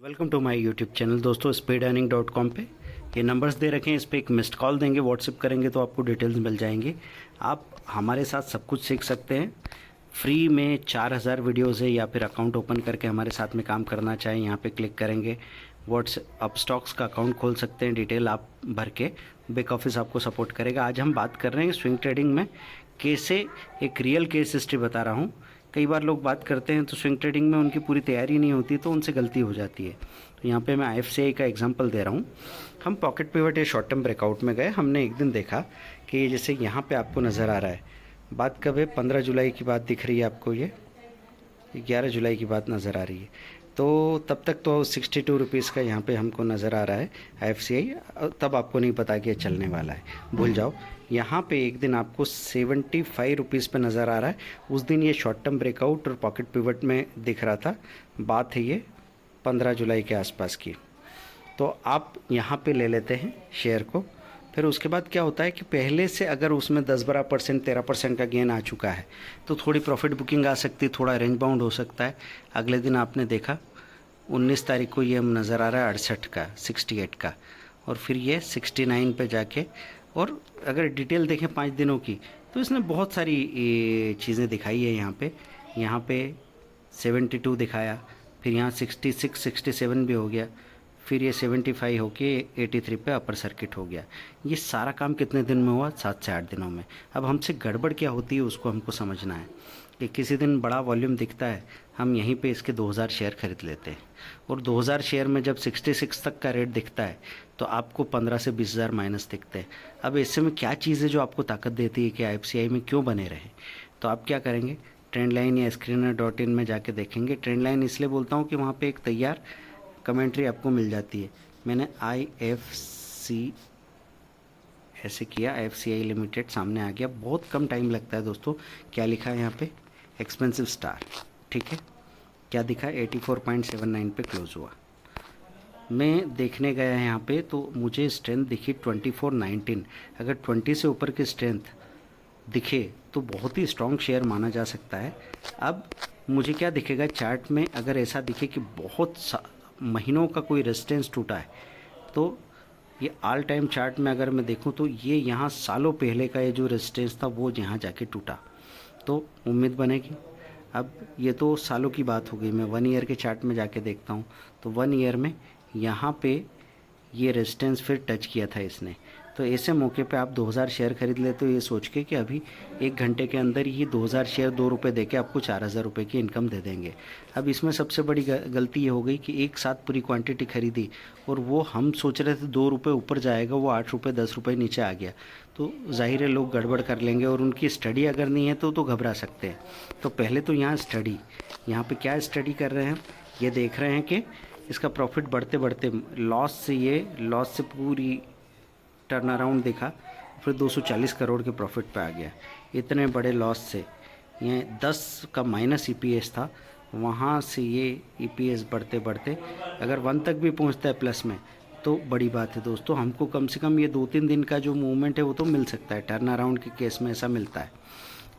Welcome to my YouTube channel दोस्तों। speedearning.com पे ये नंबर्स दे रखे हैं, इस पर एक मिस्ड कॉल देंगे, व्हाट्सएप करेंगे तो आपको डिटेल्स मिल जाएंगे। आप हमारे साथ सब कुछ सीख सकते हैं। फ्री में 4000 वीडियोस है, या फिर अकाउंट ओपन करके हमारे साथ में काम करना चाहें यहाँ पे क्लिक करेंगे। व्हाट्सएप आप स्टॉक्स का अकाउंट खोल सकते हैं, डिटेल आप भर के बैक ऑफिस आपको सपोर्ट करेगा। आज हम बात कर रहे हैं स्विंग ट्रेडिंग में कैसे, एक रियल केस हिस्ट्री बता रहा हूँ। कई बार लोग बात करते हैं तो स्विंग ट्रेडिंग में उनकी पूरी तैयारी नहीं होती तो उनसे गलती हो जाती है। तो यहाँ पे मैं IFCI का एग्जांपल दे रहा हूँ। हम पॉकेट पिवट या शॉर्ट टर्म ब्रेकआउट में गए, हमने एक दिन देखा कि जैसे यहाँ पे आपको नज़र आ रहा है, बात कब है, 15 जुलाई की बात दिख रही है आपको, ये 11 जुलाई की बात नज़र आ रही है। तो तब तक तो 62 रुपीज़ का यहाँ पे हमको नज़र आ रहा है IFCI, तब आपको नहीं पता कि ये चलने वाला है, भूल जाओ। यहाँ पे एक दिन आपको 75 रुपीज़ पे नज़र आ रहा है। उस दिन ये शॉर्ट टर्म ब्रेकआउट और पॉकेट पिवट में दिख रहा था। बात है ये 15 जुलाई के आसपास की। तो आप यहाँ पे ले लेते हैं शेयर को। फिर उसके बाद क्या होता है कि पहले से अगर उसमें 10-12% 13% का गेन आ चुका है तो थोड़ी प्रॉफिट बुकिंग आ सकती है, थोड़ा रेंज बाउंड हो सकता है। अगले दिन आपने देखा 19 तारीख को ये नज़र आ रहा है 68 का, 68 का, और फिर ये 69 पे जाके, और अगर डिटेल देखें 5 दिनों की तो इसने बहुत सारी चीज़ें दिखाई है। यहाँ पे 72 दिखाया, फिर यहाँ 66 67 भी हो गया, फिर ये 75 होके 83 पे अपर सर्किट हो गया। ये सारा काम कितने दिन में हुआ? 7 से 8 दिनों में। अब हमसे गड़बड़ क्या होती है उसको हमको समझना है कि किसी दिन बड़ा वॉल्यूम दिखता है, हम यहीं पे इसके 2000 शेयर खरीद लेते हैं, और 2000 शेयर में जब 66 तक का रेट दिखता है तो आपको 15 से 20,000 माइनस दिखते हैं। अब ऐसे में क्या चीज़ है जो आपको ताकत देती है कि IFCI में क्यों बने रहें? तो आप क्या करेंगे, ट्रेंड लाइन या screener.in में जाके देखेंगे। ट्रेंड लाइन इसलिए बोलता हूँ कि वहाँ पे एक तैयार कमेंट्री आपको मिल जाती है। मैंने IFC ऐसे किया, IFCI लिमिटेड सामने आ गया। बहुत कम टाइम लगता है दोस्तों। क्या लिखा है यहाँ पे? एक्सपेंसिव स्टार, ठीक है। क्या दिखा? 84.79 पे क्लोज हुआ। मैं देखने गया यहाँ पे तो मुझे स्ट्रेंथ दिखी 2419। अगर 20 से ऊपर की स्ट्रेंथ दिखे तो बहुत ही स्ट्रॉन्ग शेयर माना जा सकता है। अब मुझे क्या दिखेगा चार्ट में? अगर ऐसा दिखे कि बहुत महीनों का कोई रेजिस्टेंस टूटा है, तो ये ऑल टाइम चार्ट में अगर मैं देखूं तो ये यहाँ सालों पहले का ये जो रेजिस्टेंस था वो यहाँ जाके टूटा, तो उम्मीद बनेगी। अब ये तो सालों की बात हो गई, मैं 1 ईयर के चार्ट में जाके देखता हूँ तो 1 ईयर में यहाँ पे ये रेजिस्टेंस फिर टच किया था इसने। तो ऐसे मौके पे आप 2000 शेयर खरीद लेते हो ये सोच के कि अभी 1 घंटे के अंदर ही 2000 शेयर 2 रुपये दे के आपको 4000 रुपये की इनकम दे देंगे। अब इसमें सबसे बड़ी गलती ये हो गई कि एक साथ पूरी क्वांटिटी खरीदी, और वो हम सोच रहे थे 2 रुपये ऊपर जाएगा, वो 8 रुपये 10 रुपये नीचे आ गया। तो जाहिर है लोग गड़बड़ कर लेंगे, और उनकी स्टडी अगर नहीं है तो घबरा सकते हैं। तो पहले तो यहाँ स्टडी, यहाँ पर क्या स्टडी कर रहे हैं, ये देख रहे हैं कि इसका प्रॉफिट बढ़ते बढ़ते लॉस से पूरी टर्न अराउंड दिखा, फिर 240 करोड़ के प्रॉफिट पे आ गया। इतने बड़े लॉस से ये 10 का माइनस EPS था, वहाँ से ये EPS बढ़ते बढ़ते अगर 1 तक भी पहुँचता है प्लस में तो बड़ी बात है दोस्तों। हमको कम से कम ये 2-3 दिन का जो मूवमेंट है वो तो मिल सकता है, टर्न अराउंड के केस में ऐसा मिलता है।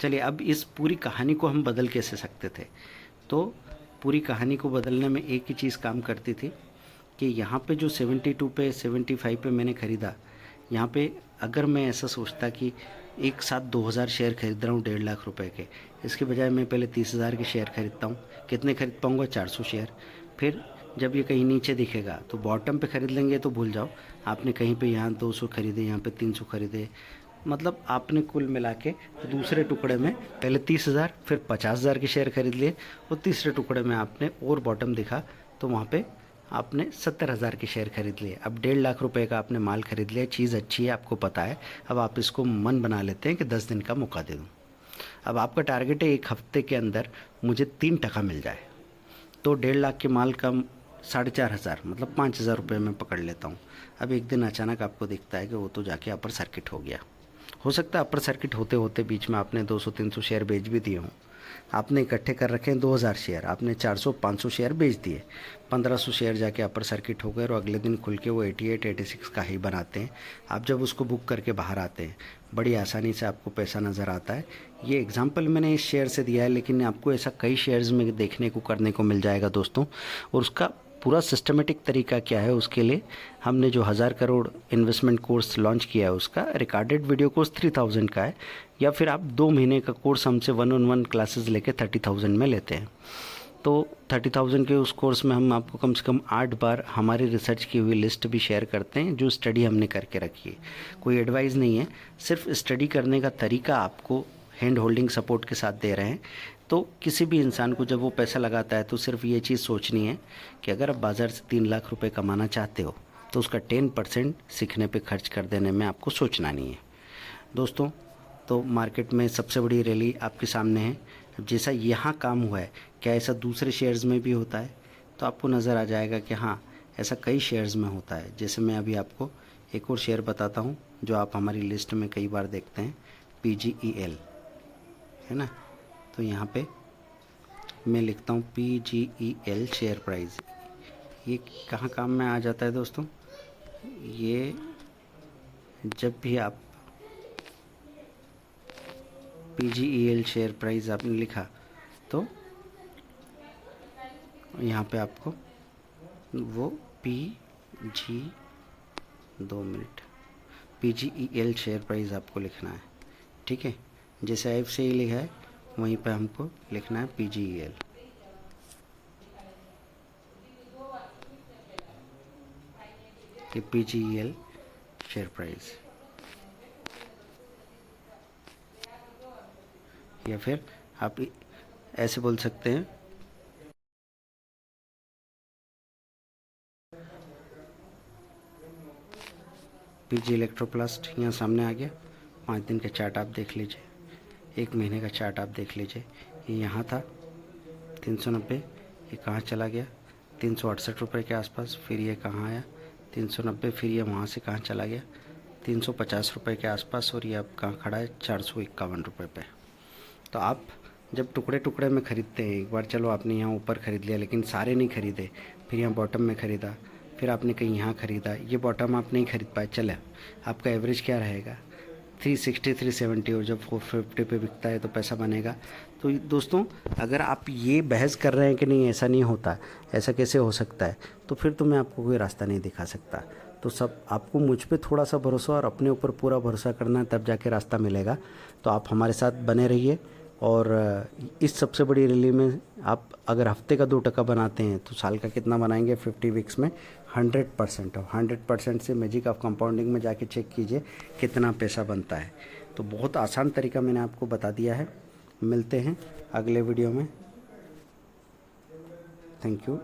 चलिए, अब इस पूरी कहानी को हम बदल कैसे सकते थे? तो पूरी कहानी को बदलने में एक ही चीज़ काम करती थी कि यहाँ पे जो 72 पे 75 पे मैंने ख़रीदा, यहाँ पे अगर मैं ऐसा सोचता कि एक साथ 2000 शेयर खरीद रहा हूँ 1.5 लाख रुपए के, इसके बजाय मैं पहले 30,000 के शेयर खरीदता हूँ। कितने खरीद पाऊँगा? 400 शेयर। फिर जब ये कहीं नीचे दिखेगा तो बॉटम पे खरीद लेंगे, तो भूल जाओ। आपने कहीं पे यहाँ 200 खरीदे, यहाँ पे 300 खरीदे, मतलब आपने कुल मिला के दूसरे टुकड़े में पहले 30,000 फिर 50,000 के शेयर खरीद लिए, और तीसरे टुकड़े में आपने और बॉटम दिखा तो वहाँ पे आपने 70,000 के शेयर खरीद लिए। अब 1.5 लाख रुपए का आपने माल खरीद लिया, चीज़ अच्छी है, आपको पता है। अब आप इसको मन बना लेते हैं कि 10 दिन का मौका दे दूँ। अब आपका टारगेट है 1 हफ्ते के अंदर मुझे 3% मिल जाए, तो 1.5 लाख के माल का 4,500 मतलब 5,000 रुपये में पकड़ लेता हूँ। अब एक दिन अचानक आपको दिखता है कि वो तो जाके अपर सर्किट हो गया। हो सकता है अपर सर्किट होते होते बीच में आपने 200-300 शेयर बेच भी दिए हों। आपने इकट्ठे कर रखे हैं 2000 शेयर, आपने 400-500 शेयर बेच दिए, 1500 शेयर जाके अपर सर्किट हो गए, और अगले दिन खुल के वो 88-86 का ही बनाते हैं। आप जब उसको बुक करके बाहर आते हैं बड़ी आसानी से आपको पैसा नज़र आता है। ये एग्जांपल मैंने इस शेयर से दिया है, लेकिन आपको ऐसा कई शेयर्स में देखने को करने को मिल जाएगा दोस्तों, और उसका पूरा सिस्टमेटिक तरीका क्या है उसके लिए हमने जो 1000 करोड़ इन्वेस्टमेंट कोर्स लॉन्च किया है उसका रिकॉर्डेड वीडियो कोर्स 3000 का है, या फिर आप 2 महीने का कोर्स हमसे 1-on-1 क्लासेस लेके 30,000 में लेते हैं। तो 30,000 के उस कोर्स में हम आपको कम से कम 8 बार हमारी रिसर्च की हुई लिस्ट भी शेयर करते हैं, जो स्टडी हमने करके रखी है। कोई एडवाइस नहीं है, सिर्फ स्टडी करने का तरीका आपको हैंड होल्डिंग सपोर्ट के साथ दे रहे हैं। तो किसी भी इंसान को जब वो पैसा लगाता है तो सिर्फ ये चीज़ सोचनी है कि अगर आप बाज़ार से 3 लाख रुपए कमाना चाहते हो तो उसका 10% सीखने पे खर्च कर देने में आपको सोचना नहीं है। दोस्तों, तो मार्केट में सबसे बड़ी रैली आपके सामने है। जैसा यहाँ काम हुआ है, क्या ऐसा दूसरे शेयर्स में भी होता है? तो आपको नज़र आ जाएगा कि हाँ, ऐसा कई शेयर्स में होता है। जैसे मैं अभी आपको एक और शेयर बताता हूँ जो आप हमारी लिस्ट में कई बार देखते हैं, PGEL, है ना। तो यहाँ पे मैं लिखता हूँ PGEL शेयर प्राइस। ये कहाँ काम में आ जाता है दोस्तों? ये जब भी आप PGEL शेयर प्राइस आपने लिखा तो यहाँ पे आपको वो PGEL शेयर प्राइस आपको लिखना है, ठीक है। जैसे ऐप से ही लिखा है वहीं पे हमको लिखना है PGEL। ये PGEL शेयर प्राइस, या फिर आप ऐसे बोल सकते हैं PG इलेक्ट्रोप्लास्ट। यहाँ सामने आ गया। 5 दिन का चार्ट आप देख लीजिए, 1 महीने का चार्ट आप देख लीजिए। ये यहाँ था 390, ये कहाँ चला गया 368 रुपये के आसपास, फिर ये कहाँ आया 390, फिर ये वहाँ से कहाँ चला गया 350 रुपये के आसपास, और ये अब कहाँ खड़ा है 451 रुपये पे। तो आप जब टुकड़े टुकड़े में ख़रीदते हैं, एक बार चलो आपने यहाँ ऊपर ख़रीद लिया लेकिन सारे नहीं ख़रीदे, फिर यहाँ बॉटम में ख़रीदा, फिर आपने कहीं यहाँ ख़रीदा, ये बॉटम आप नहीं ख़रीद पाए, चले आपका एवरेज क्या रहेगा 360 370, और जब 450 पे बिकता है तो पैसा बनेगा। तो दोस्तों, अगर आप ये बहस कर रहे हैं कि नहीं ऐसा नहीं होता, ऐसा कैसे हो सकता है, तो फिर तो मैं आपको कोई रास्ता नहीं दिखा सकता। तो सब आपको मुझ पे थोड़ा सा भरोसा और अपने ऊपर पूरा भरोसा करना है, तब जाके रास्ता मिलेगा। तो आप हमारे साथ बने रहिए, और इस सबसे बड़ी रैली में आप अगर हफ्ते का 2% बनाते हैं तो साल का कितना बनाएंगे 50 वीक्स में 100%। और 100% से मैजिक ऑफ कंपाउंडिंग में जाके चेक कीजिए कितना पैसा बनता है। तो बहुत आसान तरीका मैंने आपको बता दिया है। मिलते हैं अगले वीडियो में। Thank you.